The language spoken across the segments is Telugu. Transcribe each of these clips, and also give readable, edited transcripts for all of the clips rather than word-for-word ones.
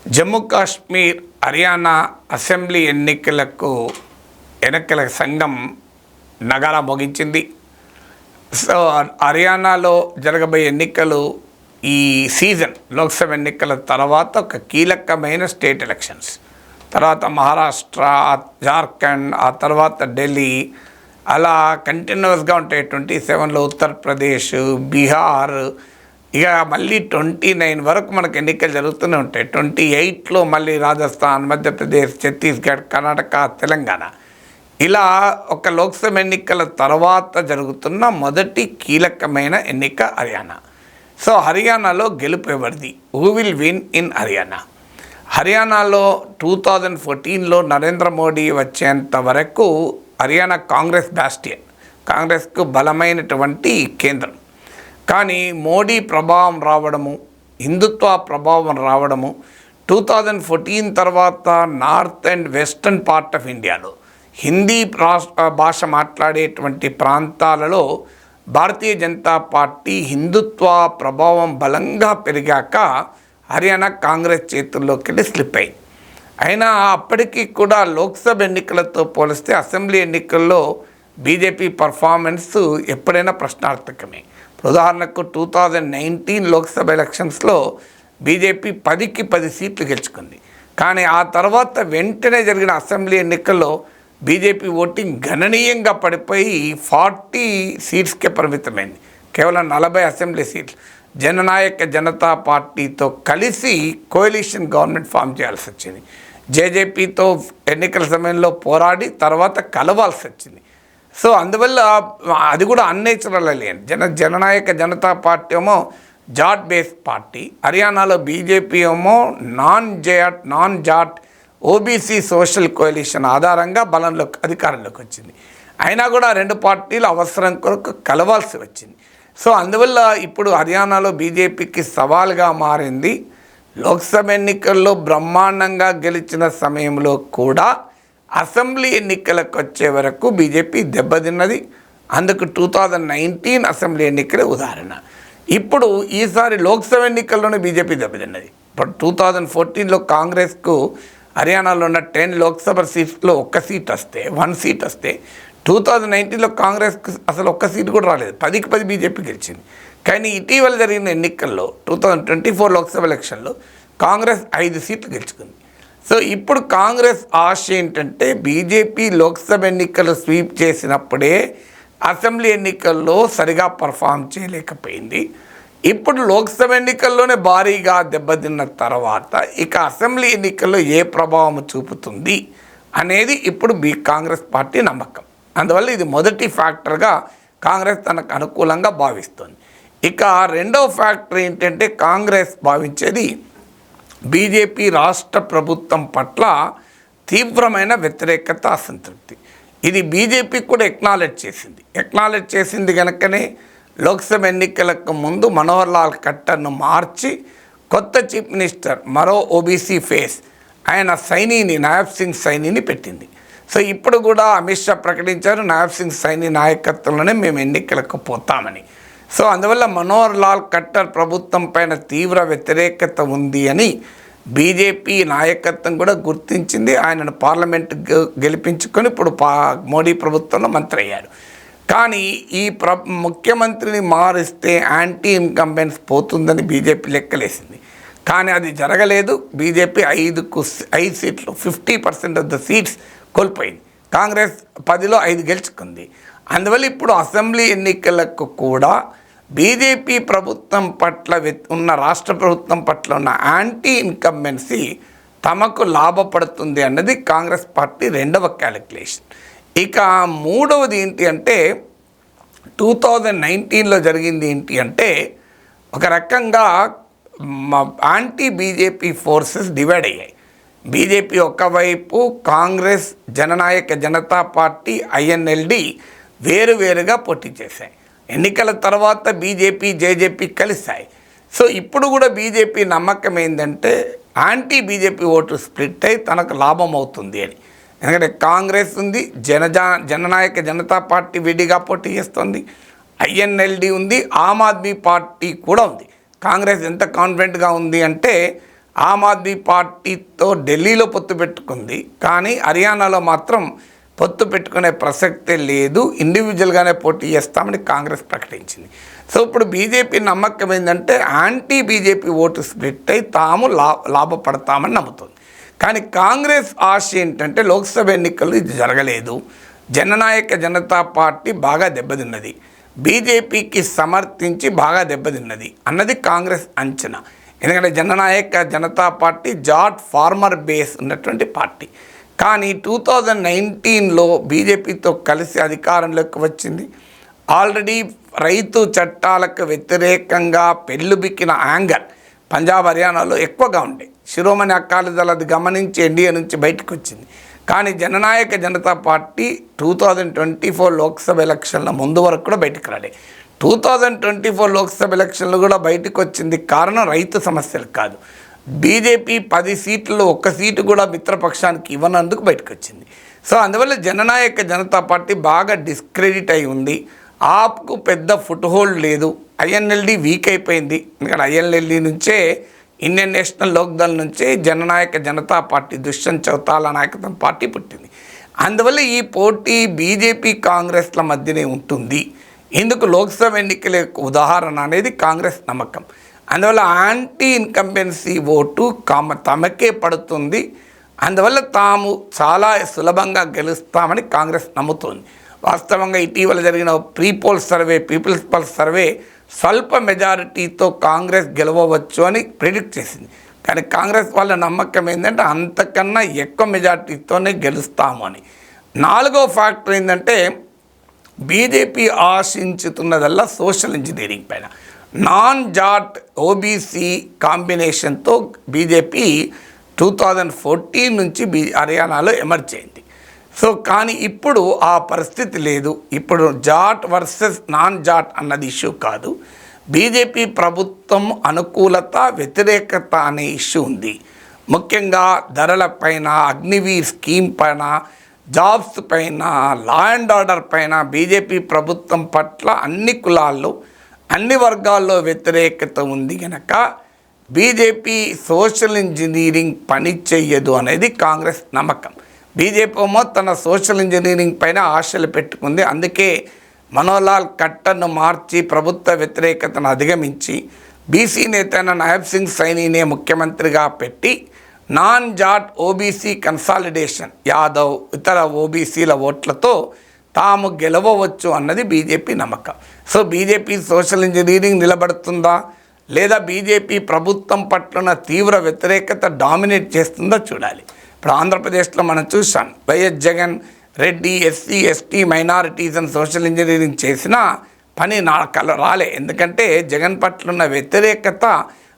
జమ్మూ కాశ్మీర్ హర్యానా అసెంబ్లీ ఎన్నికల సంఘం నగారా మోగించింది. సో హర్యానాలో జరగబోయే ఎన్నికలు ఈ సీజన్ లోక్సభ ఎన్నికల తర్వాత ఒక కీలకమైన స్టేట్ ఎలక్షన్స్, తర్వాత మహారాష్ట్ర, జార్ఖండ్, ఆ తర్వాత ఢిల్లీ, అలా కంటిన్యూస్గా ఉంటాయి. 27లో ఉత్తరప్రదేశ్, బీహార్, ఇక మళ్ళీ 29 వరకు మనకు ఎన్నికలు జరుగుతూనే ఉంటాయి. 28లో మళ్ళీ రాజస్థాన్, మధ్యప్రదేశ్, ఛత్తీస్గఢ్, కర్ణాటక, తెలంగాణ, ఇలా ఒక లోక్సభ ఎన్నికల తర్వాత జరుగుతున్న మొదటి కీలకమైన ఎన్నిక హర్యానా. సో హర్యానాలో గెలుపు ఎవరిది? Who will win in Haryana? హర్యానాలో 2014లో నరేంద్ర మోడీ వచ్చేంత వరకు హర్యానా కాంగ్రెస్ బ్యాస్టియన్, కాంగ్రెస్కు బలమైనటువంటి కేంద్రం. కానీ మోడీ ప్రభావం రావడము, హిందుత్వ ప్రభావం రావడము, 2014 తర్వాత north and western part of ఇండియాలో హిందీ భాష మాట్లాడేటువంటి ప్రాంతాలలో భారతీయ జనతా పార్టీ హిందుత్వ ప్రభావం బలంగా పెరిగాక హర్యానా కాంగ్రెస్ చేతుల్లోకి వెళ్ళి స్లిప్ అయింది. అయినా అప్పటికీ కూడా లోక్సభ ఎన్నికలతో పోలిస్తే అసెంబ్లీ ఎన్నికల్లో బీజేపీ పర్ఫార్మెన్స్ ఎప్పుడైనా ప్రశ్నార్థకమే. ఉదాహరణకు 2019 లోక్సభ ఎలక్షన్స్లో బీజేపీ 10కి 10 సీట్లు గెలుచుకుంది. కానీ ఆ తర్వాత వెంటనే జరిగిన అసెంబ్లీ ఎన్నికల్లో బీజేపీ ఓటింగ్ గణనీయంగా పడిపోయి 40 సీట్స్కే పరిమితమైంది. కేవలం 40 అసెంబ్లీ సీట్లు. జననాయక జనతా పార్టీతో కలిసి కోalition గవర్నమెంట్ ఫామ్ చేయాల్సి వచ్చింది. జేజేపీతో ఎన్నికల సమయంలో పోరాడి తర్వాత కలవాల్సి వచ్చింది. సో అందువల్ల అది కూడా అన్నేచురల్ అలయన్స్. జననాయక జనతా పార్టీ ఏమో జాట్ బేస్ పార్టీ, హర్యానాలో బీజేపీ ఏమో నాన్ జాట్ ఓబీసీ సోషల్ కోalition ఆధారంగా అధికారంలోకి వచ్చింది. అయినా కూడా రెండు పార్టీలు అవసరం కొరకు కలవాల్సి వచ్చింది. సో అందువల్ల ఇప్పుడు హర్యానాలో బీజేపీకి సవాల్గా మారింది. లోక్సభ ఎన్నికల్లో బ్రహ్మాండంగా గెలిచిన సమయంలో కూడా అసెంబ్లీ ఎన్నికలకు వచ్చే వరకు బీజేపీ దెబ్బతిన్నది. అందుకు 2019 అసెంబ్లీ ఎన్నికలే ఉదాహరణ. ఇప్పుడు ఈసారి లోక్సభ ఎన్నికల్లోనే బీజేపీ దెబ్బతిన్నది. ఇప్పుడు 2014లో కాంగ్రెస్కు హర్యానాలో ఉన్న 10 లోక్సభ సీట్స్లో 1 సీట్ వస్తే 2019లో కాంగ్రెస్కి అసలు 1 సీటు కూడా రాలేదు. 10కి 10 బీజేపీ గెలిచింది. కానీ ఇటీవల జరిగిన ఎన్నికల్లో 2024 లోక్సభ ఎలక్షన్లో కాంగ్రెస్ 5 సీట్లు గెలుచుకుంది. సో ఇప్పుడు కాంగ్రెస్ ఆశ ఏంటంటే బీజేపీ లోక్సభ ఎన్నికలు స్వీప్ చేసినప్పుడే అసెంబ్లీ ఎన్నికల్లో సరిగా పర్ఫామ్ చేయలేకపోయింది. ఇప్పుడు లోక్సభ ఎన్నికల్లోనే భారీగా దెబ్బతిన్న తర్వాత ఇక అసెంబ్లీ ఎన్నికల్లో ఏ ప్రభావం చూపుతుంది అనేది ఇప్పుడు కాంగ్రెస్ పార్టీ నమ్మకం. అందువల్ల ఇది మొదటి ఫ్యాక్టర్గా కాంగ్రెస్ తనకు అనుకూలంగా భావిస్తుంది. ఇక రెండవ ఫ్యాక్టర్ ఏంటంటే కాంగ్రెస్ భావించేది బీజేపీ రాష్ట్ర ప్రభుత్వం పట్ల తీవ్రమైన వ్యతిరేకత, అసంతృప్తి. ఇది బీజేపీ కూడా ఎక్నాలెడ్జ్ చేసింది కనుకనే లోక్సభ ఎన్నికలకు ముందు మనోహర్ లాల్ ఖట్టర్ను మార్చి కొత్త చీఫ్ మినిస్టర్, మరో ఓబీసీ ఫేస్ ఆయన నాయబ్ సింగ్ సైనీని పెట్టింది. సో ఇప్పుడు కూడా అమిత్ షా ప్రకటించారు, నాయబ్ సింగ్ సైనీ నాయకత్వంలోనే మేము ఎన్నికలకు పోతామని. సో అందువల్ల మనోహర్ లాల్ ఖట్టర్ ప్రభుత్వం పైన తీవ్ర వ్యతిరేకత ఉంది అని బీజేపీ నాయకత్వం కూడా గుర్తించింది. ఆయనను పార్లమెంట్ గెలిపించుకొని ఇప్పుడు మోడీ ప్రభుత్వంలో మంత్రి అయ్యారు. కానీ ఈ ముఖ్యమంత్రిని మారిస్తే యాంటీ ఇన్కంబెన్స్ పోతుందని బీజేపీ లెక్కలేసింది. కానీ అది జరగలేదు. బీజేపీ 5 సీట్లు 50% ఆఫ్ ద సీట్స్ కోల్పోయింది. కాంగ్రెస్ 10లో 5 గెలుచుకుంది. అందువల్ల ఇప్పుడు అసెంబ్లీ ఎన్నికలకు కూడా బీజేపీ ప్రభుత్వం పట్ల ఉన్న రాష్ట్ర ప్రభుత్వం పట్ల ఉన్న యాంటీ ఇన్కంబెన్సీ తమకు లాభపడుతుంది అన్నది కాంగ్రెస్ పార్టీ రెండవ క్యాలిక్యులేషన్. ఇక మూడవది ఏంటి అంటే 2019లో జరిగింది ఏంటి అంటే ఒక రకంగా యాంటీ బీజేపీ ఫోర్సెస్ డివైడ్ అయ్యాయి. బీజేపీ ఒకవైపు, కాంగ్రెస్, జననాయక జనతా పార్టీ, ఐఎన్ఎల్డి వేరువేరుగా పోటీ చేశాయి. ఎన్నికల తర్వాత బీజేపీ, జేజేపీ కలిశాయి. సో ఇప్పుడు కూడా బీజేపీ నమ్మకం ఏంటంటే యాంటీ బీజేపీ ఓటు స్ప్లిట్ అయి తనకు లాభం అవుతుంది అని. ఎందుకంటే కాంగ్రెస్ ఉంది, జననాయక జనతా పార్టీ విడిగా పోటీ చేస్తుంది, ఐఎన్ఎల్డి ఉంది, ఆమ్ ఆద్మీ పార్టీ కూడా ఉంది. కాంగ్రెస్ ఎంత కాన్ఫిడెంట్గా ఉంది అంటే ఆమ్ ఆద్మీ పార్టీతో ఢిల్లీలో పొత్తు పెట్టుకుంది, కానీ హర్యానాలో మాత్రం పొత్తు పెట్టుకునే ప్రసక్తే లేదు, ఇండివిజువల్గానే పోటీ చేస్తామని కాంగ్రెస్ ప్రకటించింది. సో ఇప్పుడు బీజేపీ నమ్మకం ఏంటంటే యాంటీ బీజేపీ ఓటు స్ప్లిట్ అయి తాము లాభపడతామని నమ్ముతుంది. కానీ కాంగ్రెస్ ఆశ ఏంటంటే లోక్సభ ఎన్నికల్లో ఇది జరగలేదు, జననాయక జనతా పార్టీ బాగా దెబ్బతిన్నది, బీజేపీకి సమర్థించి బాగా దెబ్బతిన్నది అన్నది కాంగ్రెస్ అంచనా. ఎందుకంటే జననాయక జనతా పార్టీ జాట్ ఫార్మర్ బేస్ ఉన్నటువంటి పార్టీ. కానీ 2019లో బీజేపీతో కలిసి అధికారంలోకి వచ్చింది. ఆల్రెడీ రైతు చట్టాలకు వ్యతిరేకంగా పెళ్ళుబిక్కిన యాంగర్ పంజాబ్ హర్యానాలో ఎక్కువగా ఉండే. శిరోమణి అకాలీదళ్ అది గమనించి ఎన్డీఏ నుంచి బయటకు వచ్చింది. కానీ జననాయక జనతా పార్టీ 2024 లోక్సభ ఎలక్షన్ల ముందు వరకు కూడా బయటకు రాలే. 2024 లోక్సభ ఎలక్షన్లు కూడా బయటకు వచ్చింది కారణం రైతు సమస్యలు కాదు, బీజేపీ 10 సీట్లలో 1 సీటు కూడా మిత్రపక్షానికి ఇవ్వనందుకు బయటకు వచ్చింది. సో అందువల్ల జననాయక జనతా పార్టీ బాగా డిస్క్రెడిట్ అయి ఉంది. ఆప్కు పెద్ద ఫుట్ హోల్డ్ లేదు, ఐఎన్ఎల్డి వీక్ అయిపోయింది. ఎందుకంటే ఐఎన్ఎల్డి నుంచే ఇండియన్ నేషనల్ లోక్దళ్ నుంచే జననాయక జనతా పార్టీ దుష్యంత్ చౌతాలా నాయకత్వం పార్టీ పుట్టింది. అందువల్ల ఈ పోటీ బీజేపీ కాంగ్రెస్ల మధ్యనే ఉంటుంది. ఇందుకు లోక్సభ ఎన్నికల ఉదాహరణ అనేది కాంగ్రెస్ నమ్మకం. అందువల్ల యాంటీ ఇన్కంబెన్సీ ఓటు తమకే పడుతుంది. అందువల్ల తాము చాలా సులభంగా గెలుస్తామని కాంగ్రెస్ నమ్ముతోంది. వాస్తవంగా ఇటీవల జరిగిన pre poll survey, people's pulse survey స్వల్ప మెజారిటీతో కాంగ్రెస్ గెలవచ్చు అని ప్రిడిక్ట్ చేసింది. కానీ కాంగ్రెస్ వాళ్ళ నమ్మకం ఏంటంటే అంతకన్నా ఎక్కువ మెజారిటీతోనే గెలుస్తాము అని. 4వ ఫ్యాక్టర్ ఏంటంటే బీజేపీ ఆశించుతున్నదల్లా సోషల్ ఇంజనీరింగ్ పైన. నాన్ జాట్ ఓబీసీ కాంబినేషన్తో బీజేపీ 2014 నుంచి హర్యానాలో ఎమర్జ్ అయింది. సో కానీ ఇప్పుడు ఆ పరిస్థితి లేదు. ఇప్పుడు జాట్ వర్సెస్ నాన్ జాట్ అన్నది ఇష్యూ కాదు, బీజేపీ ప్రభుత్వం అనుకూలత వ్యతిరేకత అనే ఇష్యూ ఉంది. ముఖ్యంగా ధరలపైన, అగ్నివీర్ స్కీమ్ పైన, జాబ్స్ పైన, లా అండ్ ఆర్డర్ పైన బీజేపీ ప్రభుత్వం పట్ల అన్ని కులాల్లో అన్ని వర్గాల్లో వ్యతిరేకత ఉంది కనుక బీజేపీ సోషల్ ఇంజనీరింగ్ పని చెయ్యదు అనేది కాంగ్రెస్ నమ్మకం. బీజేపీ ఏమో తన సోషల్ ఇంజనీరింగ్ పైన ఆశలు పెట్టుకుంది. అందుకే మనోలాల్ ఖట్టర్ను మార్చి ప్రభుత్వ వ్యతిరేకతను అధిగమించి బీసీ నేత అయిన నాయబ్ సింగ్ సైనీనే ముఖ్యమంత్రిగా పెట్టి non Jat OBC consolidation, Yadav ఇతర ఓబీసీల ఓట్లతో తాము గెలవవచ్చు అన్నది బీజేపీ నమ్మకం. సో బీజేపీ సోషల్ ఇంజనీరింగ్ నిలబడుతుందా లేదా బీజేపీ ప్రభుత్వం పట్ల తీవ్ర వ్యతిరేకత డామినేట్ చేస్తుందో చూడాలి. ఇప్పుడు ఆంధ్రప్రదేశ్లో మనం చూసాం, YS Jagan Reddy SC ST minorities అని సోషల్ ఇంజనీరింగ్ చేసిన పని రాలే. ఎందుకంటే జగన్ పట్ల ఉన్న వ్యతిరేకత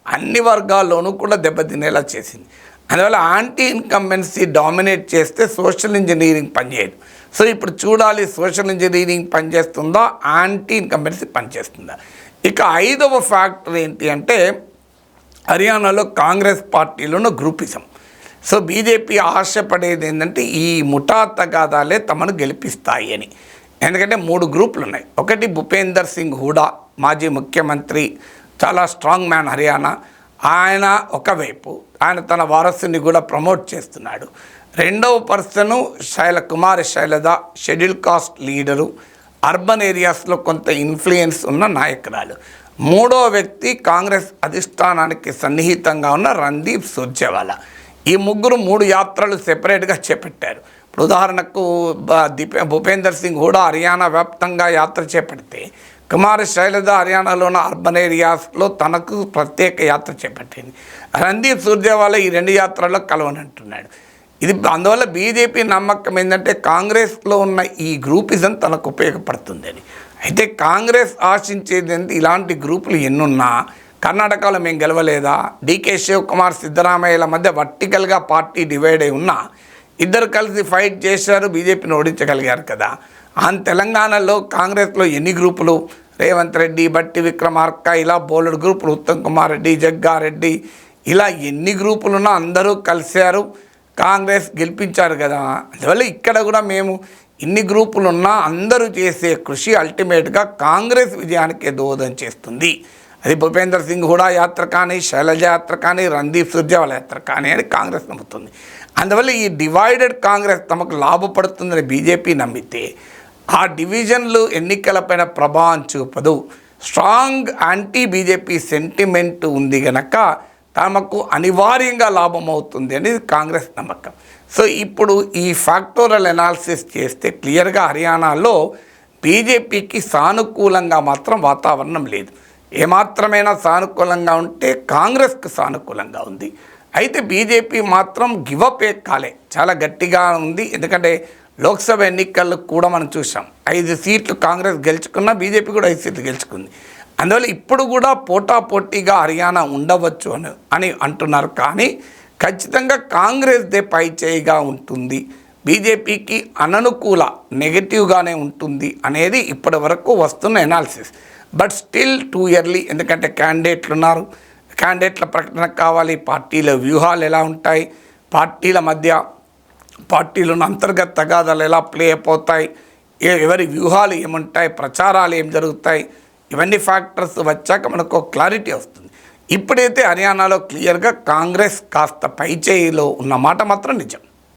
అన్ని వర్గాల్లోనూ కూడా దెబ్బతినేలా చేసింది. అందువల్ల యాంటీ ఇన్కంబెన్సీ డామినేట్ చేస్తే సోషల్ ఇంజనీరింగ్ పనిచేయదు. సో ఇప్పుడు చూడాలి సోషల్ ఇంజనీరింగ్ పనిచేస్తుందా, యాంటీ ఇన్కంబెన్సీ పనిచేస్తుందా. ఇక 5వ ఫ్యాక్టర్ ఏంటి అంటే హర్యానాలో కాంగ్రెస్ పార్టీలోనూ గ్రూపిజం. సో బీజేపీ ఆశపడేది ఏంటంటే ఈ ముఠా తగాదాలే తమను గెలిపిస్తాయి అని. ఎందుకంటే 3 గ్రూపులు ఉన్నాయి. ఒకటి భూపేందర్ సింగ్ హూడా, మాజీ ముఖ్యమంత్రి, చాలా స్ట్రాంగ్ మ్యాన్ హర్యానా. ఆయన ఒకవైపు ఆయన తన వారసుని కూడా ప్రమోట్ చేస్తున్నాడు. 2వ person Kumari Selja, scheduled caste leader, urban ఏరియాస్లో కొంత ఇన్ఫ్లుయెన్స్ ఉన్న నాయకురాలు. 3వ వ్యక్తి కాంగ్రెస్ అధిష్టానానికి సన్నిహితంగా ఉన్న రణదీప్ సుర్జేవాలా. ఈ ముగ్గురు 3 యాత్రలు సెపరేట్గా చేపట్టారు. ఇప్పుడు ఉదాహరణకు భూపేందర్ సింగ్ హూడా హర్యానా వ్యాప్తంగా యాత్ర చేపడితే కుమారి శైలజ హర్యానాలో ఉన్న అర్బన్ ఏరియాస్లో తనకు ప్రత్యేక యాత్ర చేపట్టింది. రణదీప్ సుర్జేవాలా ఈ 2 యాత్రల్లో కలవనంటున్నాడు. ఇది అందువల్ల బీజేపీ నమ్మకం ఏంటంటే కాంగ్రెస్లో ఉన్న ఈ గ్రూపిజం తనకు ఉపయోగపడుతుందని. అయితే కాంగ్రెస్ ఆశించేది అంటే ఇలాంటి గ్రూపులు ఎన్నున్నా కర్ణాటకలో మేము గెలవలేదా, డీకే శివకుమార్ సిద్ధరామయ్యల మధ్య వర్టికల్గా పార్టీ డివైడ్ అయి ఉన్నా ఇద్దరు కలిసి ఫైట్ చేశారు, బీజేపీని ఓడించగలిగారు కదా. తెలంగాణలో కాంగ్రెస్లో ఎన్ని గ్రూపులు, రేవంత్ రెడ్డి, బట్టి విక్రమార్క, ఇలా బోలెడు గ్రూపులు, ఉత్తమ్ కుమార్ రెడ్డి, జగ్గారెడ్డి, ఇలా ఎన్ని గ్రూపులున్నా అందరూ కలిశారు, కాంగ్రెస్ గెలిపించారు కదా. అందువల్ల ఇక్కడ కూడా మేము ఇన్ని గ్రూపులున్నా అందరూ చేసే కృషి అల్టిమేట్గా కాంగ్రెస్ విజయానికి దోహదం చేస్తుంది అది భూపేందర్ సింగ్ హుడా యాత్ర కానీ, శైలజ యాత్ర కానీ, రణదీప్ సుర్జేవాలా యాత్ర కానీ అని కాంగ్రెస్ నమ్ముతుంది. అందువల్ల ఈ డివైడెడ్ కాంగ్రెస్ తమకు లాభపడుతుందని బీజేపీ నమ్మితే ఆ డివిజన్లు ఎన్నికలపైన ప్రభావం చూపదు. స్ట్రాంగ్ యాంటీ బీజేపీ సెంటిమెంట్ ఉంది కనుక తమకు అనివార్యంగా లాభం అవుతుంది అనేది కాంగ్రెస్ నమ్మకం. సో ఇప్పుడు ఈ ఫ్యాక్టోరల్ అనాలిసిస్ చేస్తే క్లియర్గా హర్యానాలో బీజేపీకి సానుకూలంగా మాత్రం వాతావరణం లేదు. ఏమాత్రమైనా సానుకూలంగా ఉంటే కాంగ్రెస్కు సానుకూలంగా ఉంది. అయితే బీజేపీ మాత్రం గివప్ కాలే, చాలా గట్టిగా ఉంది. ఎందుకంటే లోక్సభ ఎన్నికల్లో కూడా మనం చూసాం, 5 సీట్లు కాంగ్రెస్ గెలుచుకున్నా బీజేపీ కూడా 5 సీట్లు గెలుచుకుంది. అందువల్ల ఇప్పుడు కూడా పోటాపోటీగా హర్యానా ఉండవచ్చు అని అంటున్నారు. కానీ ఖచ్చితంగా కాంగ్రెస్దే పై చేయిగా ఉంటుంది, బీజేపీకి అననుకూల నెగటివ్గానే ఉంటుంది అనేది ఇప్పటి వరకు వస్తున్న analysis. But still too early, ఎందుకంటే క్యాండిడేట్లు ఉన్నారు, క్యాండిడేట్ల ప్రకటన కావాలి, పార్టీల వ్యూహాలు ఎలా ఉంటాయి, పార్టీల మధ్య పార్టీలను అంతర్గత తగాదాలు ఎలా ప్లే అయిపోతాయి, ఎవరి వ్యూహాలు ఏముంటాయి, ప్రచారాలు ఏం జరుగుతాయి, ఇవన్నీ ఫ్యాక్టర్స్ వచ్చాక మనకు క్లారిటీ వస్తుంది. ఇప్పుడైతే హర్యానాలో క్లియర్గా కాంగ్రెస్ కాస్త పైచేయిలో ఉన్న మాట మాత్రం నిజం.